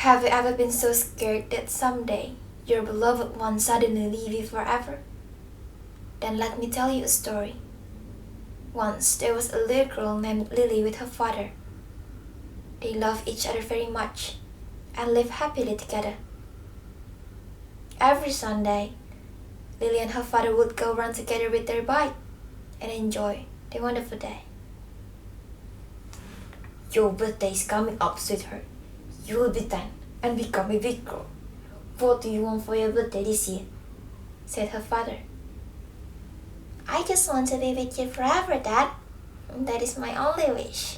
Have you ever been so scared that someday your beloved one suddenly leave you forever? Then let me tell you a story. Once there was a little girl named Lily with her father. They loved each other very much and lived happily together. Every Sunday, Lily and her father would go run together with their bike and enjoy their wonderful day. Your birthday is coming up, sweetheart. You will be 10 and become a big girl. What do you want for your birthday this year? Said her father. I just want to be with you forever, Dad. That is my only wish.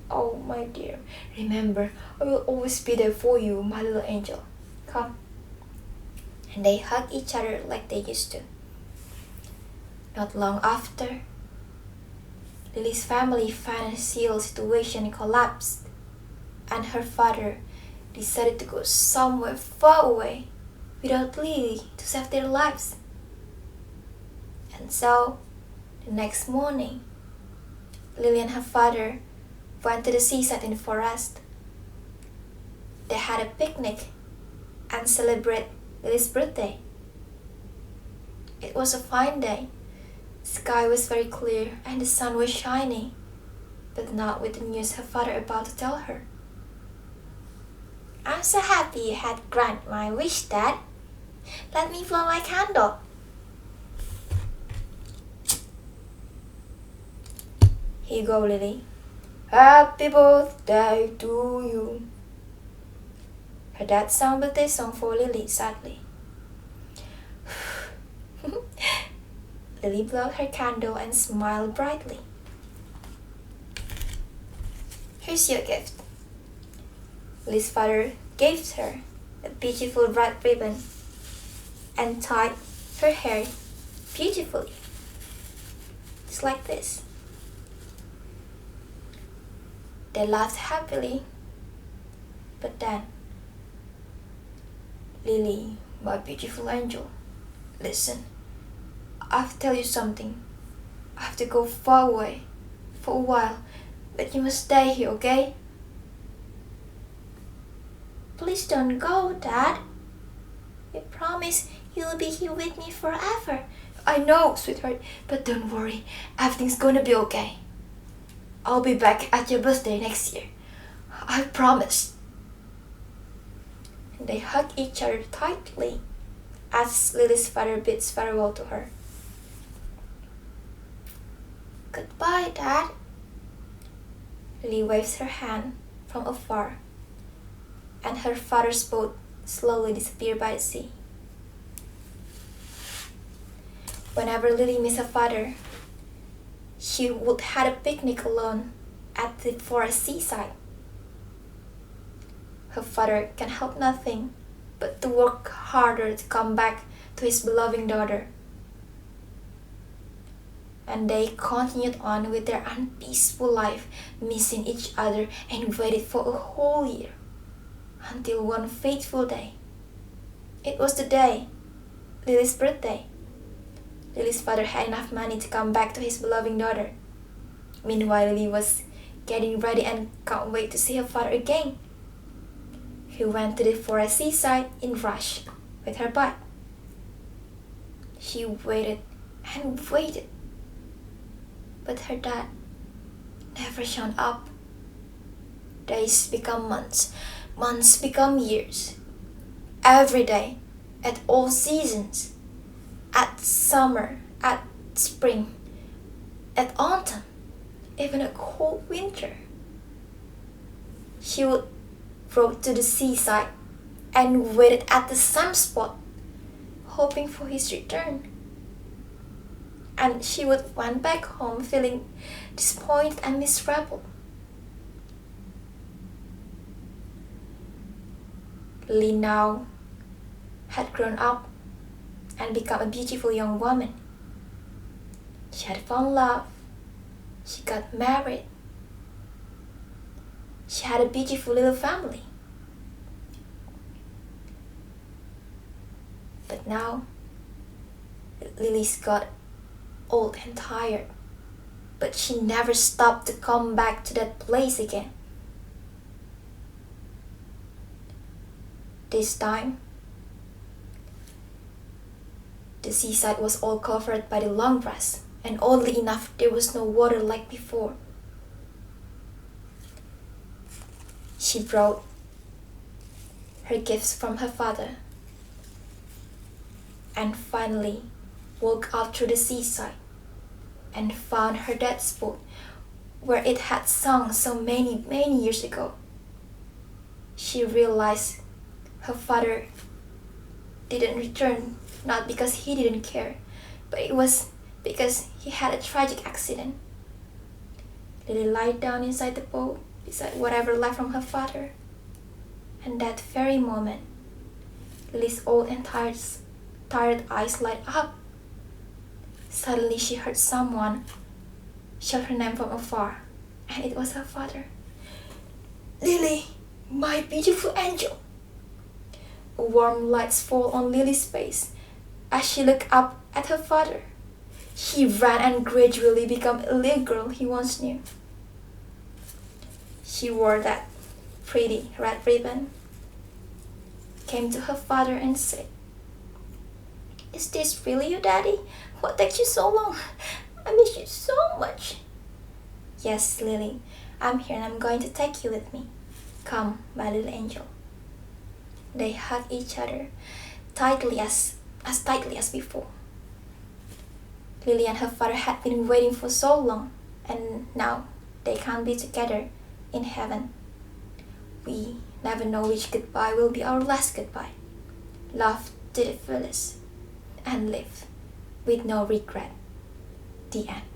Oh, my dear, remember, I will always be there for you, my little angel. Come. And they hugged each other like they used to. Not long after, Lily's family financial situation collapsed, and her father decided to go somewhere far away without Lily to save their lives. And so, the next morning, Lily and her father went to the seaside in the forest. They had a picnic and celebrated Lily's birthday. It was a fine day. The sky was very clear and the sun was shining, but not with the news her father about to tell her. I'm so happy you had granted my wish, Dad. Let me blow my candle. Here you go, Lily. Happy birthday to you. Her dad sang birthday song for Lily sadly. Lily blew out her candle and smiled brightly. Here's your gift. Lily's father gave her a beautiful red ribbon and tied her hair beautifully, just like this. They laughed happily, but then, Lily, my beautiful angel, listen, I have to tell you something. I have to go far away for a while, but you must stay here, okay? Please don't go, Dad. You promise you'll be here with me forever. I know, sweetheart, but don't worry. Everything's gonna be okay. I'll be back at your birthday next year. I promise. And they hug each other tightly as Lily's father bids farewell to her. Goodbye, Dad. Lily waves her hand from afar, and her father's boat slowly disappeared by the sea. Whenever Lily missed her father, she would have a picnic alone at the forest seaside. Her father can help nothing but to work harder to come back to his beloved daughter. And they continued on with their unpeaceful life, missing each other, and waited for a whole year. Until one fateful day. It was the day, Lily's birthday. Lily's father had enough money to come back to his beloved daughter. Meanwhile, Lily was getting ready and can't wait to see her father again. He went to the forest seaside in rush with her bike. She waited and waited, but her dad never showed up. Days become months, months become years. Every day, at all seasons, at summer, at spring, at autumn, even a cold winter. She would rode to the seaside and waited at the same spot, hoping for his return. And she would went back home feeling disappointed and miserable. Lily now had grown up and become a beautiful young woman. She had found love. She got married. She had a beautiful little family. But now, Lily's got old and tired. But she never stopped to come back to that place again. This time, the seaside was all covered by the long grass, and oddly enough, there was no water like before. She brought her gifts from her father and finally walked out through the seaside and found her dad's boat where it had sung so many, many years ago. She realized her father didn't return, not because he didn't care, but it was because he had a tragic accident. Lily lay down inside the boat beside whatever left from her father. And that very moment, Lily's old and tired eyes light up. Suddenly she heard someone shout her name from afar, and it was her father. "Lily, my beautiful angel!" Warm lights fall on Lily's face as she looked up at her father. She ran and gradually became a little girl he once knew. She wore that pretty red ribbon, came to her father and said, "Is this really you, Daddy? What takes you so long? I miss you so much." "Yes, Lily, I'm here and I'm going to take you with me. Come, my little angel." They hugged each other tightly as tightly as before. Lily and her father had been waiting for so long, and now they can be together in heaven. We never know which goodbye will be our last goodbye. Love to the fullest and live with no regret. The end.